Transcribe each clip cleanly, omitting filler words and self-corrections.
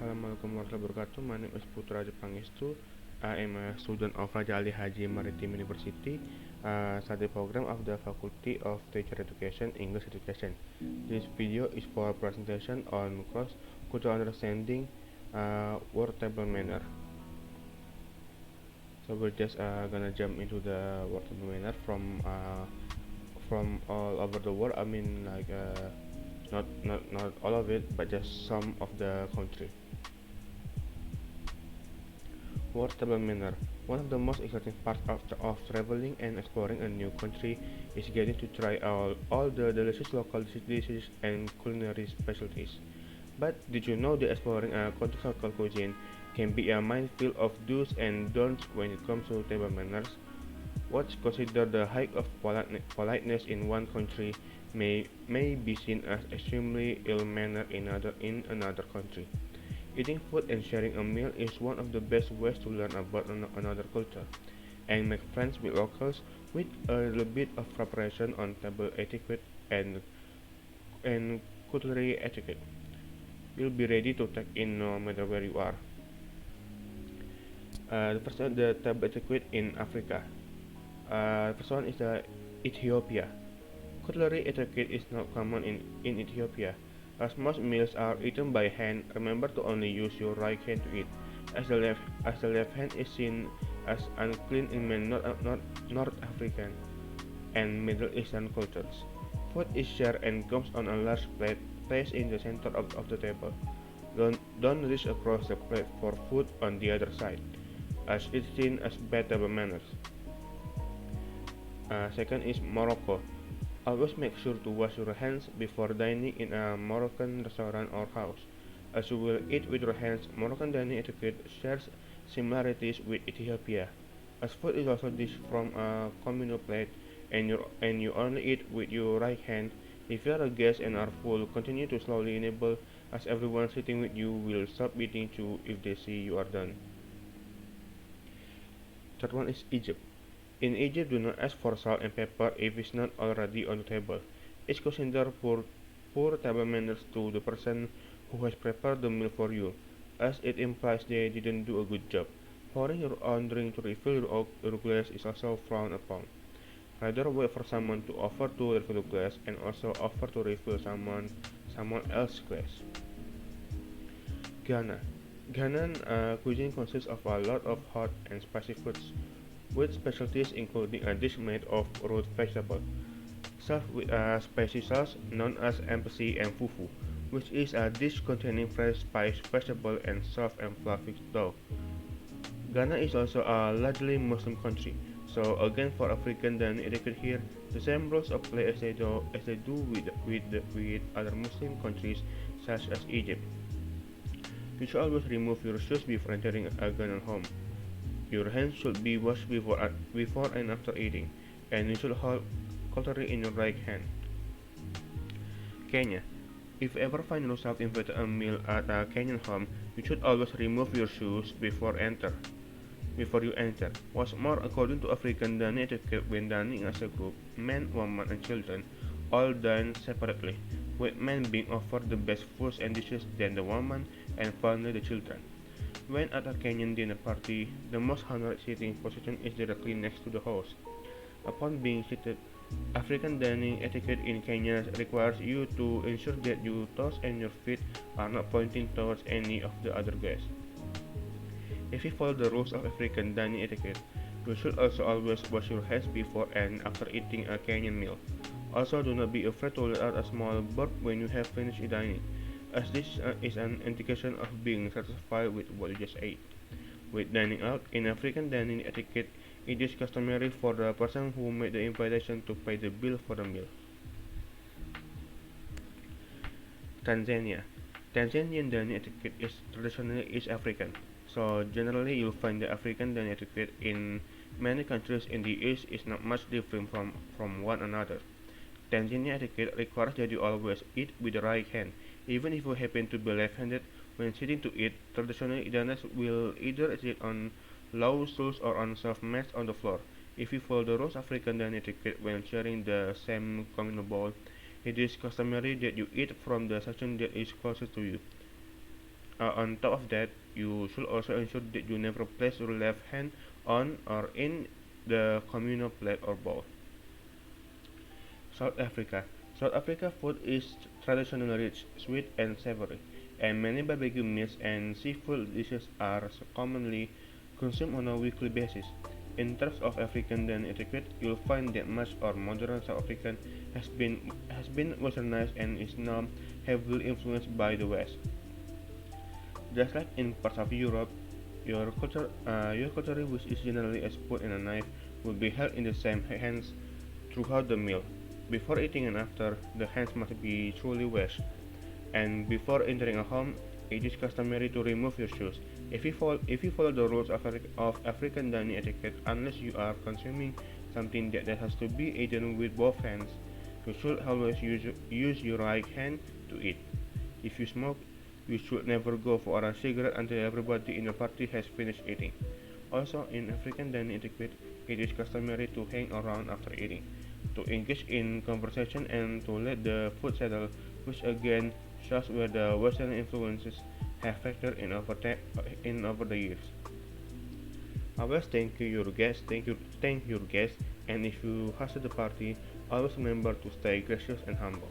Assalamualaikum warahmatullahi wabarakatuh. My name is Putra Pangestu. I am a student of Raja Ali Haji Maritime University, study program of the Faculty of Teacher Education, English Education. This video is for presentation on cross-cultural understanding, word table manner. So we're just gonna jump into the word table manner from all over the world. I mean, like not all of it, but just some of the country. Portable manner. One of the most exciting parts of traveling and exploring a new country is getting to try all the delicious local dishes and culinary specialties. But did you know that exploring a country's local cuisine can be a minefield of do's and don'ts when it comes to table manners? What's considered the height of politeness in one country may be seen as extremely ill-mannered in another country. Eating food and sharing a meal is one of the best ways to learn about another culture and make friends with locals with a little bit of preparation on table etiquette and cutlery etiquette. You'll be ready to take in no matter where you are. The first one, the table etiquette in Africa. The first one is the Ethiopia. Cutlery etiquette is not common in Ethiopia. As most meals are eaten by hand, remember to only use your right hand to eat, as the left hand is seen as unclean in many North African and Middle Eastern cultures. Food is shared and comes on a large plate placed in the center of the table. Don't reach across the plate for food on the other side, as it's seen as bad table manners. Second is Morocco. Always make sure to wash your hands before dining in a Moroccan restaurant or house. As you will eat with your hands, Moroccan dining etiquette shares similarities with Ethiopia. As food is also dished from a communal plate and you only eat with your right hand, if you are a guest and are full, continue to slowly enable as everyone sitting with you will stop eating too if they see you are done. Third one is Egypt. In Egypt, do not ask for salt and pepper if it's not already on the table. It's considered poor table manners to the person who has prepared the meal for you, as it implies they didn't do a good job. Pouring your own drink to refill your glass is also frowned upon. Rather wait for someone to offer to refill your glass and also offer to refill someone else's glass. Ghana. Ghanaian cuisine consists of a lot of hot and spicy foods, with specialties including a dish made of root vegetable, served with a spicy sauce known as empasi and fufu, which is a dish containing fresh spiced vegetable and soft and fluffy dough. Ghana is also a largely Muslim country, so again for African dining etiquette here, the same rules apply as they do with other Muslim countries such as Egypt. You should always remove your shoes before entering a Ghanaian home. Your hands should be washed before and after eating, and you should hold cutlery in your right hand. Kenya. If you ever find yourself invited a meal at a Kenyan home, you should always remove your shoes before you enter. What's more, according to African dining etiquette, when dining as a group, men, women, and children all dine separately, with men being offered the best foods and dishes, then the women, and finally the children. When at a Kenyan dinner party, the most honored sitting position is directly next to the host. Upon being seated, African dining etiquette in Kenya requires you to ensure that your toes and your feet are not pointing towards any of the other guests. If you follow the rules of African dining etiquette, you should also always wash your hands before and after eating a Kenyan meal. Also, do not be afraid to let out a small burp when you have finished dining, as this is an indication of being satisfied with what you just ate. With dining out, in African dining etiquette, it is customary for the person who made the invitation to pay the bill for the meal. Tanzania. Tanzanian dining etiquette is traditionally East African, so generally you'll find the African dining etiquette in many countries in the East is not much different from one another. Tanzania etiquette requires that you always eat with the right hand, even if you happen to be left-handed. When sitting to eat, traditionally diners will either sit on low stools or on soft mats on the floor. If you follow the rules of African dining etiquette when sharing the same communal bowl, it is customary that you eat from the section that is closest to you. On top of that, you should also ensure that you never place your left hand on or in the communal plate or bowl. South Africa. South Africa food is traditionally rich, sweet, and savory, and many barbecue meats and seafood dishes are commonly consumed on a weekly basis. In terms of African dining etiquette, you'll find that much or modern South African has been westernized and is now heavily influenced by the West. Just like in parts of Europe, your cutlery, which is generally a spoon and a knife, will be held in the same hands throughout the meal. Before eating and after, the hands must be truly washed. And before entering a home, it is customary to remove your shoes. If you follow the rules of African dining etiquette, unless you are consuming something that has to be eaten with both hands, you should always use your right hand to eat. If you smoke, you should never go for a cigarette until everybody in the party has finished eating. Also, in African dining etiquette, it is customary to hang around after eating, to engage in conversation and to let the food settle, which again shows where the Western influences have factored in over the years. Always thank your guests, and if you hosted the party, always remember to stay gracious and humble.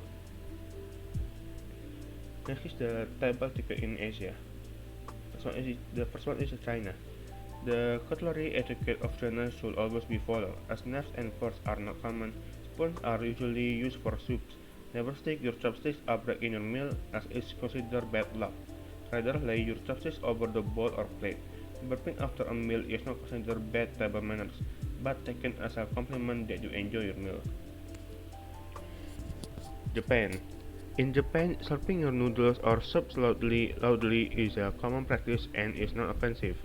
Next is the table etiquette in Asia. The first one is China. The cutlery etiquette of China should always be followed, as knives and forks are not common. Spoons are usually used for soups. Never stick your chopsticks upright in your meal, as it's considered bad luck. Rather, lay your chopsticks over the bowl or plate. Burping after a meal is not considered bad table manners, but taken as a compliment that you enjoy your meal. Japan. In Japan, slurping your noodles or soup loudly is a common practice and is not offensive.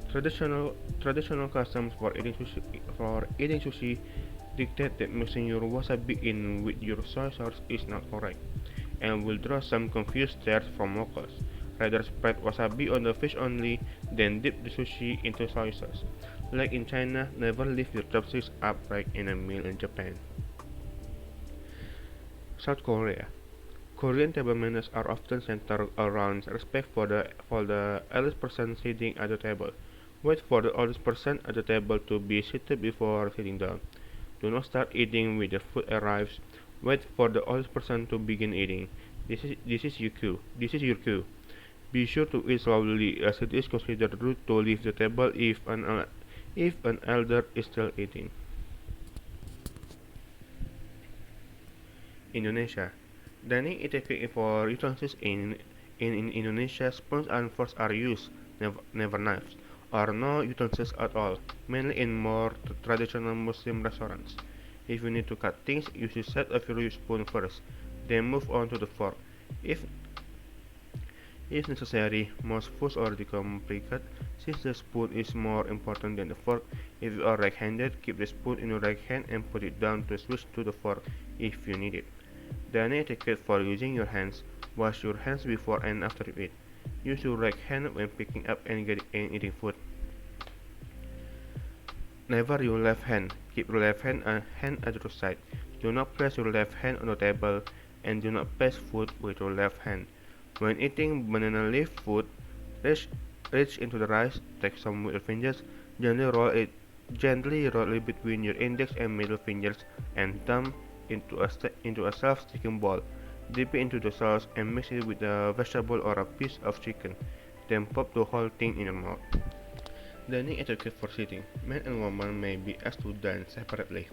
Traditional customs for eating sushi dictate that mixing your wasabi in with your soy sauce is not correct, and will draw some confused stares from locals. Rather spread wasabi on the fish only, then dip the sushi into soy sauce. Like in China, never leave your chopsticks upright in a meal in Japan. South Korea. Korean table manners are often centered around respect for the eldest person sitting at the table. Wait for the oldest person at the table to be seated before sitting down. Do not start eating when the food arrives. Wait for the oldest person to begin eating. This is your cue. This is your cue. Be sure to eat slowly, as it is considered rude to leave the table if an elder is still eating. Indonesia. Dining etiquette for utensils in Indonesia, spoons and forks are used, never knives, or no utensils at all, mainly in more traditional Muslim restaurants. If you need to cut things, you should set up your spoon first, then move on to the fork. If if necessary, most foods already come pre-cut, since the spoon is more important than the fork. If you are right-handed, keep the spoon in your right hand and put it down to switch to the fork if you need it. Then etiquette for using your hands. Wash your hands before and after you eat. Use your right hand when picking up and eating food. Never your left hand. Keep your left hand at your side. Do not place your left hand on the table and do not pass food with your left hand. When eating banana leaf food, reach, reach into the rice, take some with your fingers, gently roll it between your index and middle fingers and thumb into a self-sticking ball. Dip it into the sauce and mix it with a vegetable or a piece of chicken. Then pop the whole thing in your mouth. Dining etiquette for sitting. Men and women may be asked to dine separately.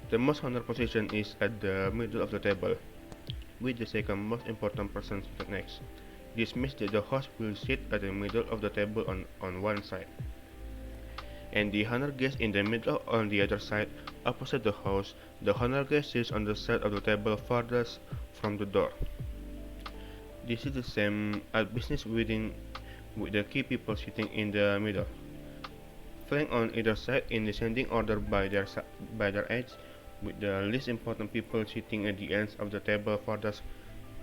The most honored position is at the middle of the table, with the second most important person seated next. This means that the host will sit at the middle of the table on one side, and the honored guest in the middle on the other side, opposite the host. The honored guest sits on the side of the table farthest from the door. This is the same at business wedding, with the key people sitting in the middle, flanked on either side in descending order by their age, with the least important people sitting at the ends of the table farthest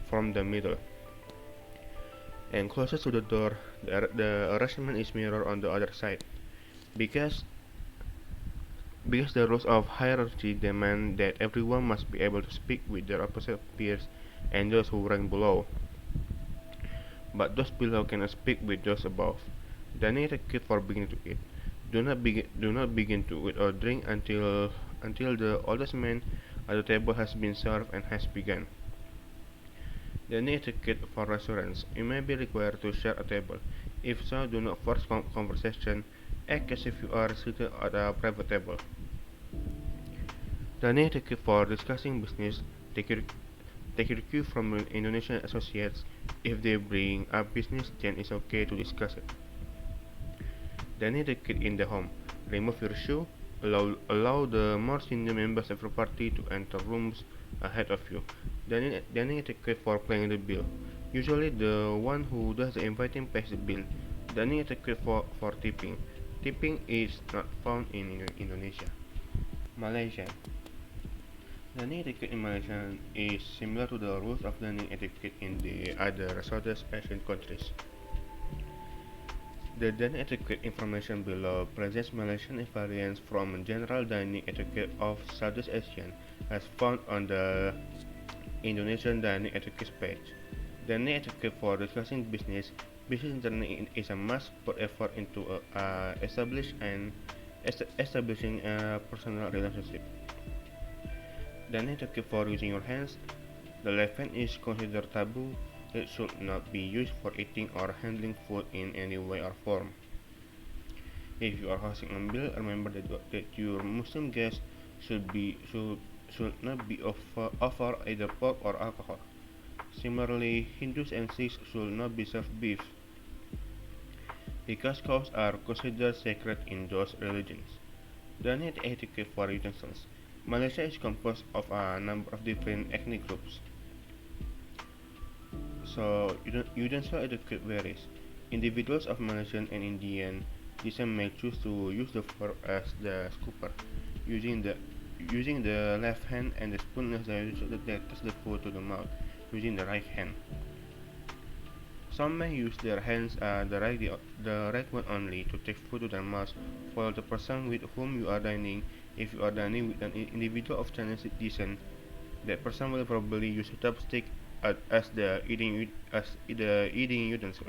from the middle. And closest to the door, the arrangement is mirrored on the other side. Because because the rules of hierarchy demand that everyone must be able to speak with their opposite peers and those who rank below. but those below cannot speak with those above. Dining etiquette for beginning to eat. Do not begin to eat or drink until the oldest man at the table has been served and has begun. Dining etiquette for restaurants. You may be required to share a table. If so, do not force conversation. Act as if you are seated at a private table. Dining etiquette for discussing business. Take your, take your cue from your Indonesian associates. If they bring up business, then it's okay to discuss it. Dining etiquette in the home. Remove your shoe. Allow the more senior members of your party to enter rooms ahead of you. Dining etiquette for paying the bill. Usually the one who does the inviting pays the bill. Dining etiquette for tipping. Tipping is not found in Indonesia. Malaysia. Dining etiquette in Malaysia is similar to the rules of dining etiquette in the other Southeast Asian countries. The dining etiquette information below presents Malaysian variants from general dining etiquette of Southeast Asian as found on the Indonesian dining etiquette page. Dining etiquette for discussing business. Business dining is a must put effort into establishing a personal relationship. Dining etiquette for using your hands. The left hand is considered taboo. It should not be used for eating or handling food in any way or form. If you are hosting a meal, remember that your Muslim guests should not be offered either pork or alcohol. Similarly, Hindus and Sikhs should not be served beef, because cows are considered sacred in those religions. Dining etiquette for utensils. Malaysia is composed of a number of different ethnic groups, so utensil etiquette varies. Individuals of Malaysian and Indian descent may choose to use the fork as the scooper, using the left hand, and the spoon as the that touch the food to the mouth, using the right hand. Some may use their hands the right one only to take food to their mouth, while the person with whom you are dining, if you are dining with an individual of Chinese descent, that person will probably use a chopstick as the eating utensil,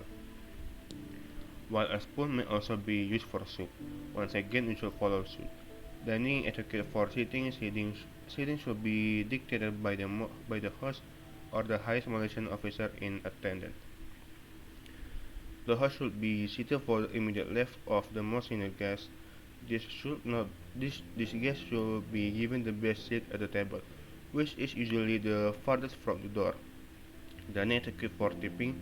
while a spoon may also be used for soup. Once again, you should follow suit. Dining etiquette for sitting should be dictated by the host or the highest Malaysian officer in attendance. The host should be seated for the immediate left of the most senior guest. This guest should be given the best seat at the table, which is usually the farthest from the door. Dining etiquette for tipping.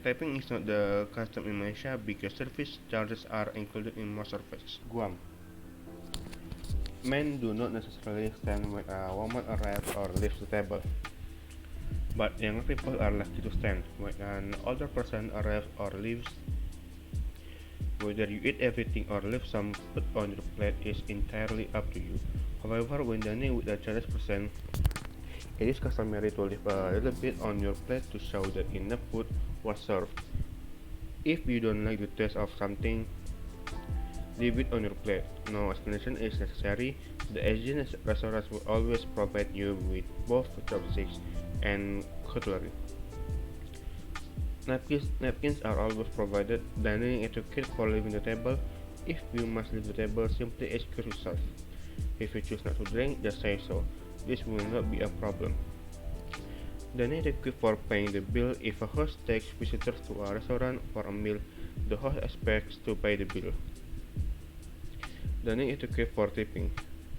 Tipping is not the custom in Malaysia because service charges are included in most services. Guam. Men do not necessarily stand when a woman arrives or leaves the table, but younger people are likely to stand when an older person arrives or leaves. Whether you eat everything or leave some food on your plate is entirely up to you. However, when dining with a Chinese person, it is customary to leave a little bit on your plate to show that enough food was served. If you don't like the taste of something, leave it on your plate. No explanation is necessary. The Asian restaurants will always provide you with both chopsticks and cutlery. Napkins are always provided. Dining etiquette for leaving the table. If you must leave the table, simply excuse yourself. If you choose not to drink, just say so. This will not be a problem. Dining etiquette for paying the bill. If a host takes visitors to a restaurant for a meal, the host expects to pay the bill. Dining etiquette for tipping.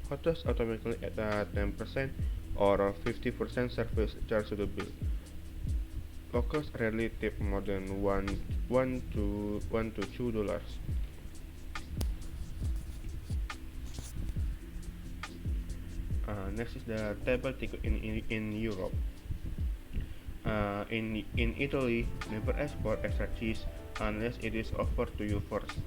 Hotels automatically add a 10% or 50% service charge to the bill. Locals rarely tip more than one to $2. Next is the table ticket in Europe. In Italy, never ask for extra cheese unless it is offered to you first.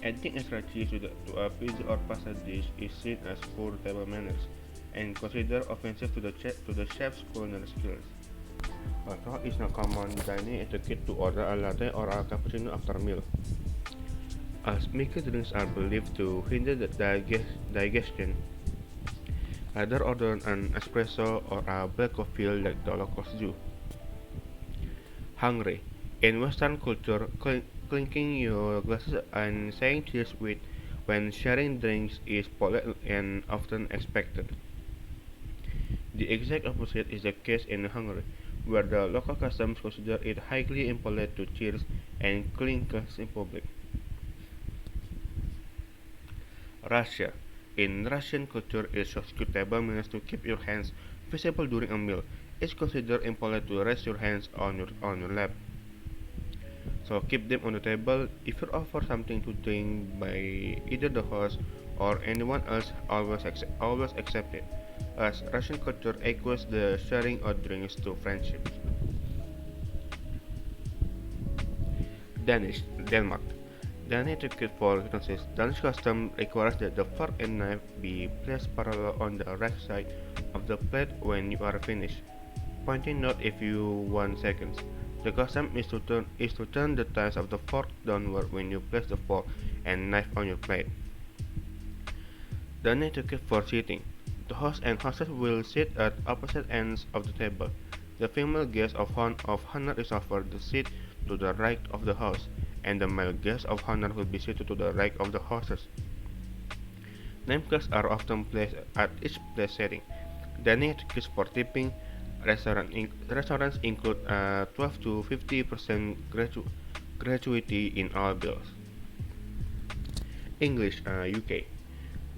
Adding extra cheese to a pizza or pasta dish is seen as poor table manners and considered offensive to the chef's culinary skills. Although it's not common dining etiquette to order a latte or a cappuccino after a meal, as milky drinks are believed to hinder the digestion. Either order an espresso or a black coffee like the locals do. Hungry. In Western culture, clinking your glasses and saying cheers with when sharing drinks is polite and often expected. The exact opposite is the case in Hungary, where the local customs consider it highly impolite to cheers and clink glasses in public. Russia. In Russian culture, it shows good table manners to keep your hands visible during a meal. It's considered impolite to rest your hands on your lap. So keep them on the table. If you offer something to drink by either the host or anyone else, always accept it, as Russian culture equates the sharing of drinks to friendship. Danish, Denmark. Danish etiquette for utensils. Danish custom requires that the fork and knife be placed parallel on the right side of the plate when you are finished. Pointing note if you want seconds. The custom is to turn the tips of the fork downward when you place the fork and knife on your plate. The etiquette for seating. The host and hostess will sit at opposite ends of the table. The female guest of honor is offered the seat to the right of the host, and the male guest of honor will be seated to the right of the hostess. Name cards are often placed at each place setting. Dining etiquette for tipping. Restaurants include 12 to 50% gratuity in all bills. English, UK.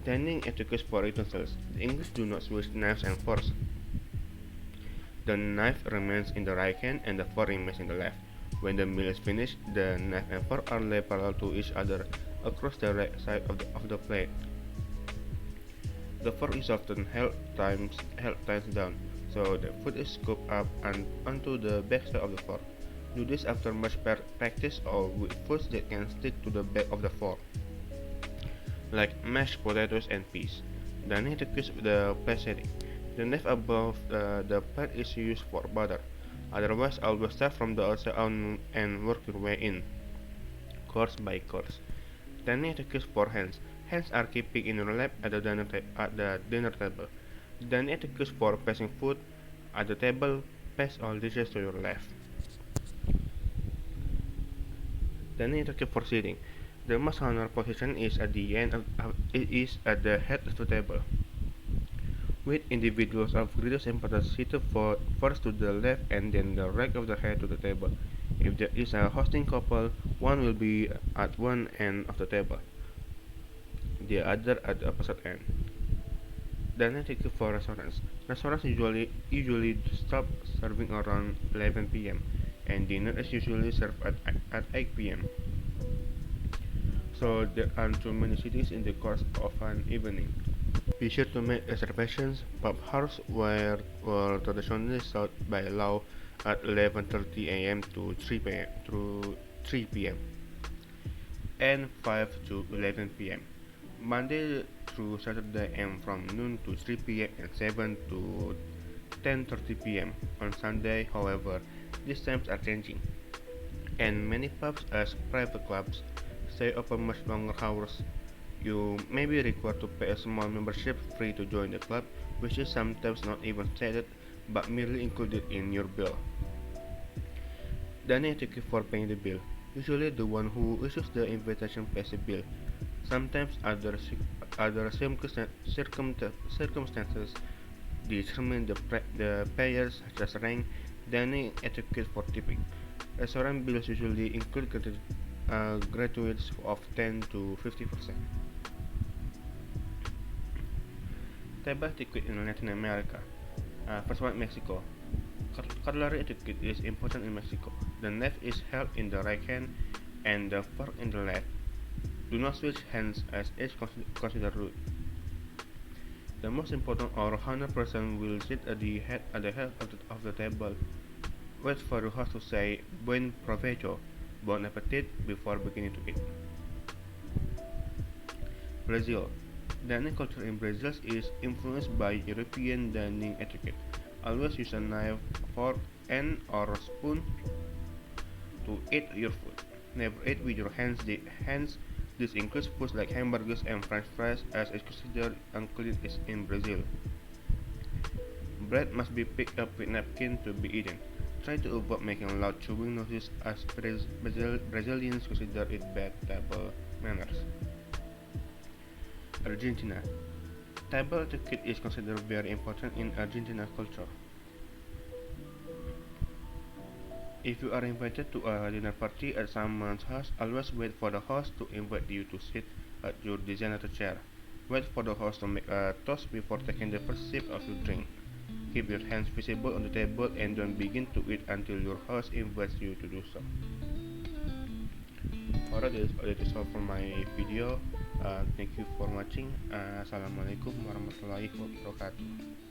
Dining etiquette for utensils. The English do not switch knives and forks. The knife remains in the right hand and the fork remains in the left. When the meal is finished, the knife and fork are laid parallel to each other across the right side of the plate. The fork is often held times down, so the food is scooped up and onto the backside of the fork. Do this after much practice or with foods that can stick to the back of the fork, like mashed potatoes and peas. Then etiquette with the plate setting. The knife above the plate is used for butter. Otherwise, always start from the outside on and work your way in, course by course. Then etiquette for hands. Hands are keeping in your lap at the dinner table. Then etiquette for passing food at the table. Pass all dishes to your left. Then etiquette for sitting. The most honor position is at the is at the head of the table, with individuals of greatest importance seated first to the left and then the right of the head to the table. If there is a hosting couple, one will be at one end of the table, the other at the opposite end. Then etiquette for restaurants. Restaurants usually stop serving around 11 p.m. and dinner is usually served at 8 p.m. So there are too many cities in the course of an evening. Be sure to make reservations. Pub hours were traditionally sold by law at 11:30 a.m. to 3 p.m. and 5 to 11 p.m. Monday through Saturday and from noon to 3 p.m. and 7 to 10:30 p.m. On Sunday, however, these times are changing, and many pubs as private clubs stay open much longer hours. You may be required to pay a small membership fee to join the club, which is sometimes not even stated but merely included in your bill. Then etiquette for paying the bill. Usually the one who issues the invitation pays the bill. Sometimes other circumstances determine the payers such as rank. Dining etiquette for tipping. Restaurant bills usually include gratuities of 10 to 50%. Table etiquette in Latin America. First one, Mexico. Cutlery etiquette is important in Mexico. The knife is held in the right hand and the fork in the left. Do not switch hands as is considered rude. The most important or honor person will sit at the head of the table. Wait for the host to say "Buen provecho," "Bon appetit" before beginning to eat. Brazil. Dining culture in Brazil is influenced by European dining etiquette. Always use a knife, fork, and or spoon to eat your food. Never eat with your hands. This includes foods like hamburgers and french fries as is considered unclean in Brazil. Bread must be picked up with napkin to be eaten. Try to avoid making loud chewing noises as Brazilians consider it bad table manners. Argentina. Table etiquette is considered very important in Argentina culture. If you are invited to a dinner party at someone's house, always wait for the host to invite you to sit at your designated chair. Wait for the host to make a toast before taking the first sip of your drink. Keep your hands visible on the table and don't begin to eat until your host invites you to do so. Alright, that is all for my video. Thank you for watching. Assalamualaikum warahmatullahi wabarakatuh.